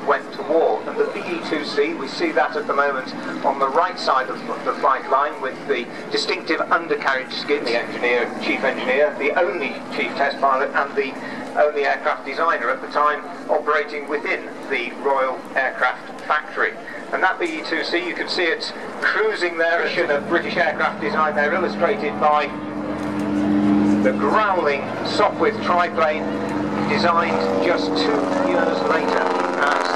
went to war. And the BE-2C, we see that at the moment on the right side of the flight line with the distinctive undercarriage skids, the chief engineer, the only chief test pilot and the only aircraft designer at the time operating within the Royal Aircraft Factory. And that BE-2C, you can see it cruising there of British aircraft design there, illustrated by the growling Sopwith triplane, designed just 2 years later as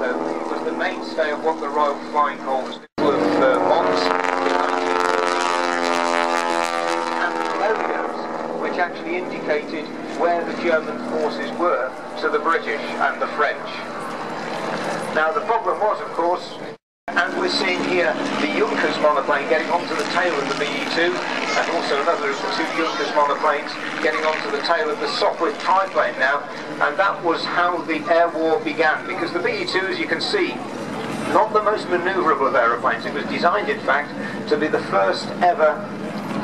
it was the mainstay of what the Royal Flying Corps was doing with Mons and logos, which actually indicated where the German forces were to the British and the French. Now the problem was, of course, and we're seeing here the Junkers monoplane getting onto the tail of the BE-2, and also another of the 2 Junkers monoplanes getting onto the tail of the Sopwith triplane now, and that was how the air war began, because the BE-2, as you can see, not the most manoeuvrable of aeroplanes. It was designed, in fact, to be the first ever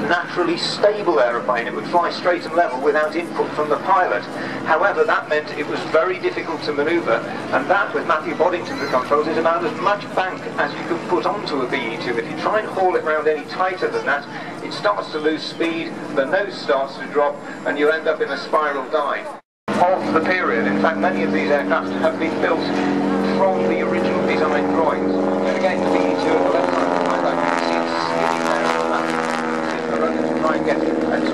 naturally stable aeroplane. It would fly straight and level without input from the pilot. However, that meant it was very difficult to manoeuvre, and that, with Matthew Boddington to the controls, is about as much bank as you can put onto a BE-2. If you try and haul it round any tighter than that, it starts to lose speed, the nose starts to drop, and you end up in a spiral dive. Of the period, in fact, many of these aircraft have been built from the original design drawings. And again, the BE-2 at the left side of the pilot, you can see it's skidding there to try and get a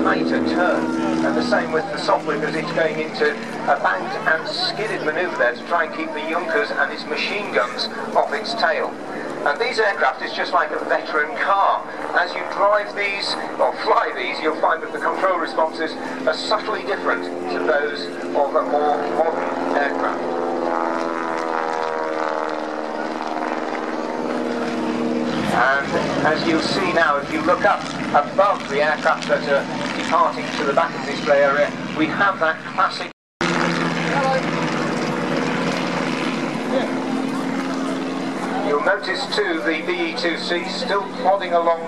tighter turn, and the same with the Sopwith as it's going into a banked and skidded manoeuvre there to try and keep the Junkers and its machine guns off its tail. And these aircraft is just like a veteran car. As you drive these, or fly these, you'll find that the control responses are subtly different to those of a more modern aircraft. And as you'll see now, if you look up above the aircraft that are departing to the back of the display area, we have that classic. You'll notice too the BE-2C still plodding along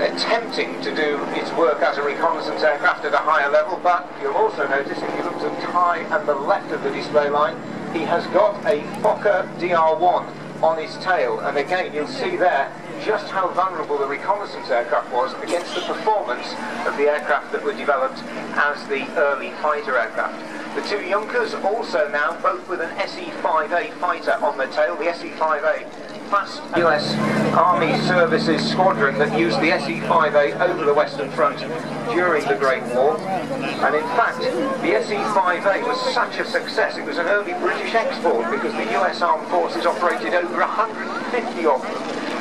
attempting to do its work as a reconnaissance aircraft at a higher level, but you'll also notice if you look to the high and the left of the display line, he has got a Fokker DR-1 on his tail, and again you'll see there just how vulnerable the reconnaissance aircraft was against the performance of the aircraft that were developed as the early fighter aircraft. The 2 Junkers also now, both with an SE-5A fighter on their tail, the SE-5A, fast US Army Services squadron that used the SE-5A over the Western Front during the Great War. And in fact, the SE-5A was such a success, it was an early British export because the US Armed Forces operated over 150 of them.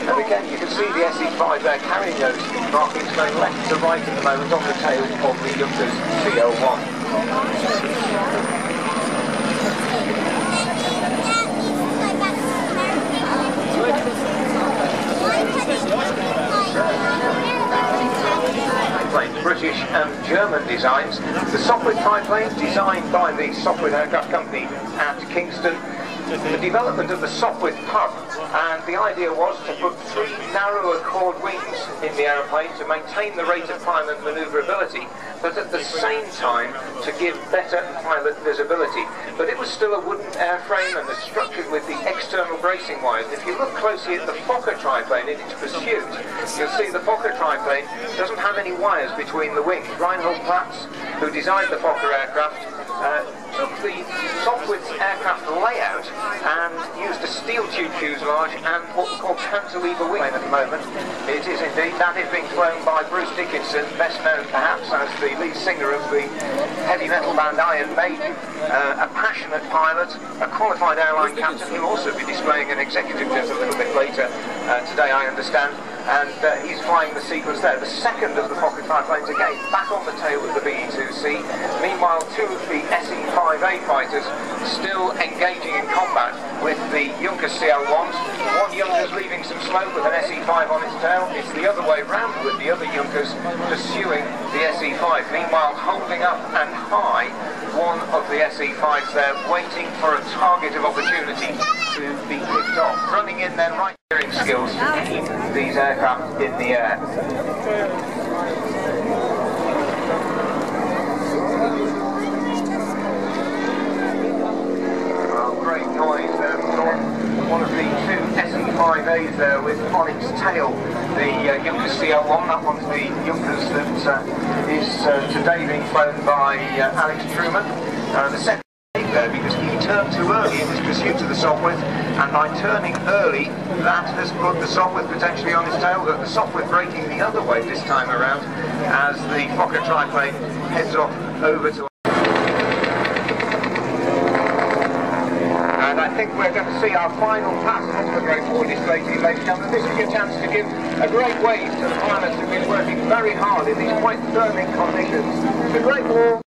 And again, you can see the SE-5 there carrying those markings going left to right at the moment on the tail of the Junkers CL-1. British and German designs. The Sopwith triplane, designed by the Sopwith Aircraft Company at Kingston. The development of the Sopwith pub, and the idea was to put 3 narrower chord wings in the aeroplane to maintain the rate of climb and manoeuvrability, but at the same time to give better pilot visibility. But it was still a wooden airframe and was structured with the external bracing wires. If you look closely at the Fokker triplane in its pursuit, you'll see the Fokker triplane doesn't have any wires between the wings. Reinhold Platz, who designed the Fokker aircraft, took the Sopwith aircraft layout and used a steel tube fuselage and what we call cantilever wing at the moment. It is indeed. That is being flown by Bruce Dickinson, best known perhaps as the lead singer of the heavy metal band Iron Maiden, a passionate pilot, a qualified airline captain who will also be displaying an executive jet a little bit later today, I understand. And he's flying the sequence there. The second of the Fokker triplanes, again, back on the tail of the BE-2C. Meanwhile, 2 of the SE-5A fighters still engaging in combat with the Junkers CL-1s. 1 Junkers leaving some slope with an SE-5 on its tail. It's the other way round with the other Junkers pursuing the SE-5. Meanwhile, holding up and high, 1 of the SE-5s there, waiting for a target of opportunity to be picked off. Running in then right steering skills to keep these aircraft in the air. tail, the Junkers CL1. That one's the Junkers that is today being flown by Alex Truman. The second there because he turned too early in his pursuit of the Sopwith, and by turning early, that has put the Sopwith potentially on his tail. The Sopwith braking the other way this time around as the Fokker triplane heads off over to. And I think we're going to see our final pass onto the Great Wall display, ladies and gentlemen. This is your chance to give a great wave to the pilots who've been working very hard in these quite thermic conditions. The Great Wall.